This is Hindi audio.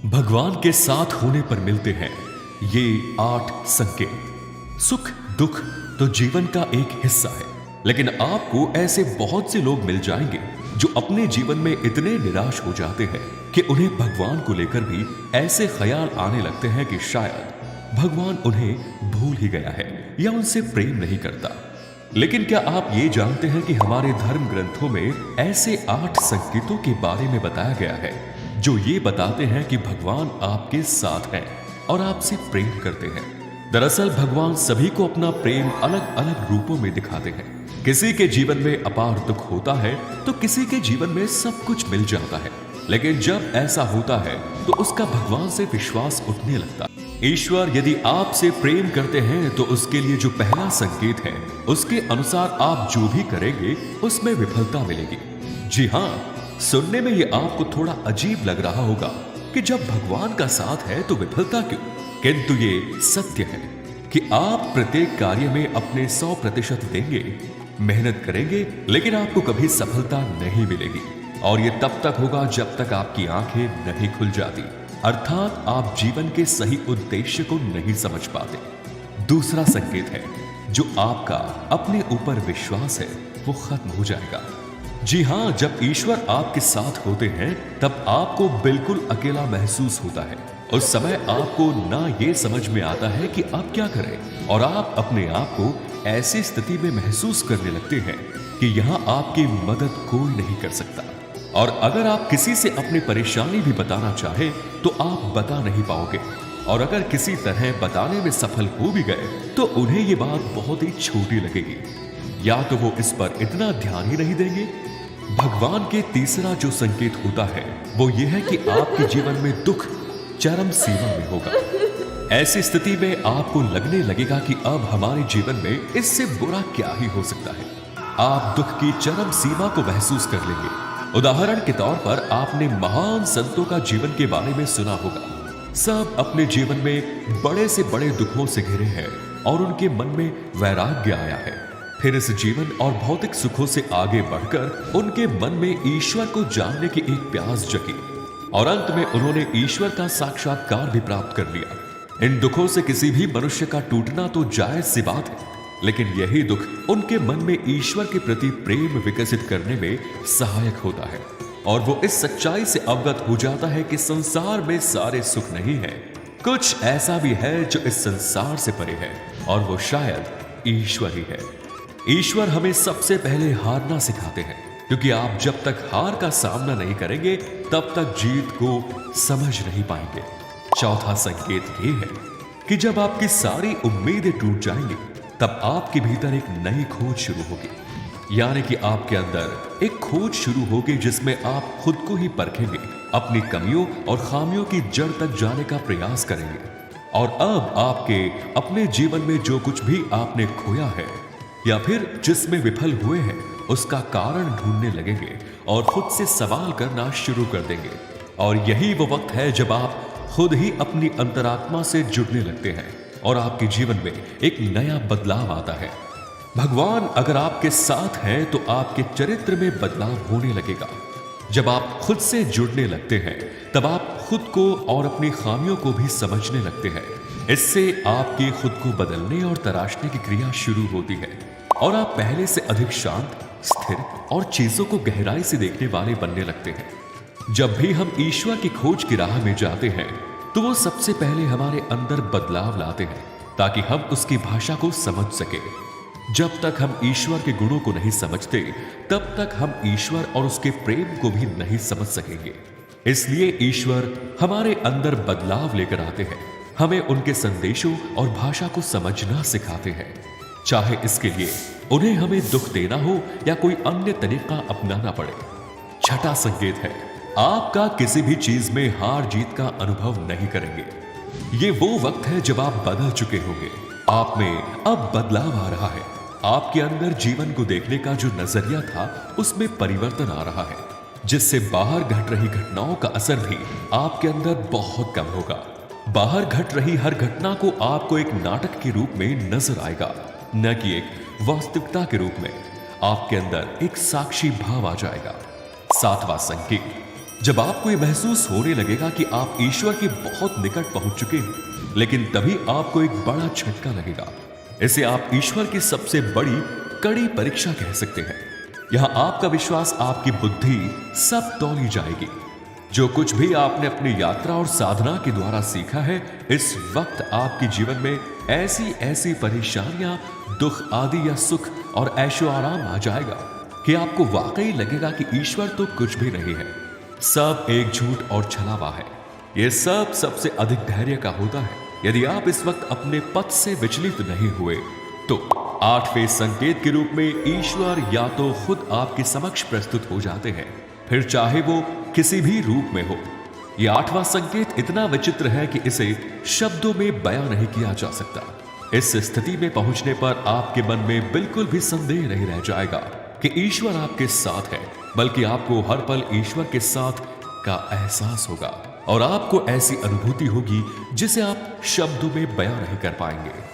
भगवान के साथ होने पर मिलते हैं ये 8 संकेत। सुख दुख तो जीवन का एक हिस्सा है, लेकिन आपको ऐसे बहुत से लोग मिल जाएंगे जो अपने जीवन में इतने निराश हो जाते हैं कि उन्हें भगवान को लेकर भी ऐसे ख्याल आने लगते हैं कि शायद भगवान उन्हें भूल ही गया है या उनसे प्रेम नहीं करता। लेकिन क्या आप ये जानते हैं कि हमारे धर्म ग्रंथों में ऐसे 8 संकेतों के बारे में बताया गया है जो ये बताते हैं कि भगवान आपके साथ हैं और आपसे प्रेम करते हैं। दरअसल भगवान सभी को अपना प्रेम अलग अलग रूपों में दिखाते हैं। किसी के जीवन में अपार दुख होता है तो किसी के जीवन में सब कुछ मिल जाता है, लेकिन जब ऐसा होता है तो उसका भगवान से विश्वास उठने लगता है। ईश्वर यदि आपसे प्रेम करते हैं तो उसके लिए जो पहला संकेत है उसके अनुसार आप जो भी करेंगे उसमें विफलता मिलेगी। जी हाँ, सुनने में ये आपको थोड़ा अजीब लग रहा होगा कि जब भगवान का साथ है तो विफलता क्यों, किंतु ये सत्य है कि आप प्रत्येक कार्य में अपने 100% देंगे, मेहनत करेंगे, लेकिन आपको कभी सफलता नहीं मिलेगी। और ये तब तक होगा जब तक आपकी आंखें नहीं खुल जाती, अर्थात आप जीवन के सही उद्देश्य को नहीं समझ पाते। दूसरा संकेत है जो आपका अपने ऊपर विश्वास है वो खत्म हो जाएगा। जी हां, जब ईश्वर आपके साथ होते हैं तब आपको बिल्कुल अकेला महसूस होता है। उस समय आपको ना ये समझ में आता है कि आप क्या करें और आप अपने आप को ऐसी स्थिति में महसूस करने लगते हैं कि यहां आपकी मदद कोई नहीं कर सकता। और अगर आप किसी से अपनी परेशानी भी बताना चाहें तो आप बता नहीं पाओगे, और अगर किसी तरह बताने में सफल हो भी गए तो उन्हें ये बात बहुत ही छोटी लगेगी, या तो वो इस पर इतना ध्यान ही नहीं देंगे। भगवान के तीसरा जो संकेत होता है वो ये है कि आपके जीवन में दुख चरम सीमा में होगा। ऐसी स्थिति में आपको लगने लगेगा कि अब हमारे जीवन में इससे बुरा क्या ही हो सकता है। आप दुख की चरम सीमा को महसूस कर लेंगे। उदाहरण के तौर पर आपने महान संतों का जीवन के बारे में सुना होगा। सब अपने जीवन में बड़े से बड़े दुखों से घिरे हैं और उनके मन में वैराग्य आया है। फिर इस जीवन और भौतिक सुखों से आगे बढ़कर उनके मन में ईश्वर को जानने की एक प्यास जगी और अंत में उन्होंने ईश्वर का साक्षात्कार भी प्राप्त कर लिया। इन दुखों से किसी भी मनुष्य का टूटना तो जायज सी बात है, लेकिन यही दुख उनके मन में ईश्वर के प्रति प्रेम विकसित करने में सहायक होता है और वो इस सच्चाई से अवगत हो जाता है कि संसार में सारे सुख नहीं है, कुछ ऐसा भी है जो इस संसार से परे है और वो शायद ईश्वर ही है। ईश्वर हमें सबसे पहले हारना सिखाते हैं, क्योंकि आप जब तक हार का सामना नहीं करेंगे तब तक जीत को समझ नहीं पाएंगे। चौथा संकेत ये है कि जब आपकी सारी उम्मीदें टूट जाएंगी तब आपके भीतर एक नई खोज शुरू होगी, यानी कि आपके अंदर एक खोज शुरू होगी जिसमें आप खुद को ही परखेंगे, अपनी कमियों और खामियों की जड़ तक जाने का प्रयास करेंगे और अब आपके अपने जीवन में जो कुछ भी आपने खोया है या फिर जिसमें विफल हुए हैं उसका कारण ढूंढने लगेंगे और खुद से सवाल करना शुरू कर देंगे। और यही वो वक्त है जब आप खुद ही अपनी अंतरात्मा से जुड़ने लगते हैं और आपके जीवन में एक नया बदलाव आता है। भगवान अगर आपके साथ हैं तो आपके चरित्र में बदलाव होने लगेगा। जब आप खुद से जुड़ने लगते हैं तब आप खुद को और अपनी खामियों को भी समझने लगते हैं। इससे आपकी खुद को बदलने और तराशने की क्रिया शुरू होती है और आप पहले से अधिक शांत, स्थिर और चीजों को गहराई से देखने वाले बनने लगते हैं। जब भी हम ईश्वर की खोज की राह में जाते हैं तो वो सबसे पहले हमारे अंदर बदलाव लाते हैं ताकि हम उसकी भाषा को समझ सके। जब तक हम ईश्वर के गुणों को नहीं समझते तब तक हम ईश्वर और उसके प्रेम को भी नहीं समझ सकेंगे। इसलिए ईश्वर हमारे अंदर बदलाव लेकर आते हैं, हमें उनके संदेशों और भाषा को समझना सिखाते हैं, चाहे इसके लिए उन्हें हमें दुख देना हो या कोई अन्य तरीका अपनाना पड़े। छठा संकेत है आपका किसी भी चीज में हार जीत का अनुभव नहीं करेंगे। ये वो वक्त है जब आप बदल चुके होंगे, आप में अब बदलाव आ रहा है, आपके अंदर जीवन को देखने का जो नजरिया था उसमें परिवर्तन आ रहा है, जिससे बाहर घट रही घटनाओं का असर भी आपके अंदर बहुत कम होगा। बाहर घट रही हर घटना को आपको एक नाटक के रूप में नजर आएगा, न कि एक वास्तविकता के रूप में। आपके अंदर एक साक्षी भाव आ जाएगा। सातवां संकेत, जब आपको यह महसूस होने लगेगा कि आप ईश्वर के बहुत निकट पहुंच चुके हैं, लेकिन तभी आपको एक बड़ा झटका लगेगा। इसे आप ईश्वर की सबसे बड़ी कड़ी परीक्षा कह सकते हैं। यहां आपका विश्वास, आपकी बुद्धि सब तौली जाएगी। जो कुछ भी आपने अपनी यात्रा और साधना के द्वारा सीखा है, इस वक्त आपके जीवन में ऐसी ऐसी परेशानियां, दुख आदि या सुख और ऐशो आराम आ जाएगा कि आपको वाकई लगेगा कि ईश्वर तो कुछ भी नहीं है, सब एक झूठ और छलावा है। यह सब सबसे अधिक धैर्य का होता है यदि आप इस वक्त अपने पथ से विचलित नहीं हुए तो। आठवें संकेत के रूप में ईश्वर या तो खुद आपके समक्ष प्रस्तुत हो जाते हैं, फिर चाहे वो किसी भी रूप में हो। यह आठवां संकेत इतना विचित्र है कि इसे शब्दों में बयां नहीं किया जा सकता। इस स्थिति में पहुंचने पर आपके मन में बिल्कुल भी संदेह नहीं रह जाएगा कि ईश्वर आपके साथ है, बल्कि आपको हर पल ईश्वर के साथ का एहसास होगा और आपको ऐसी अनुभूति होगी जिसे आप शब्दों में बयां नहीं कर पाएंगे।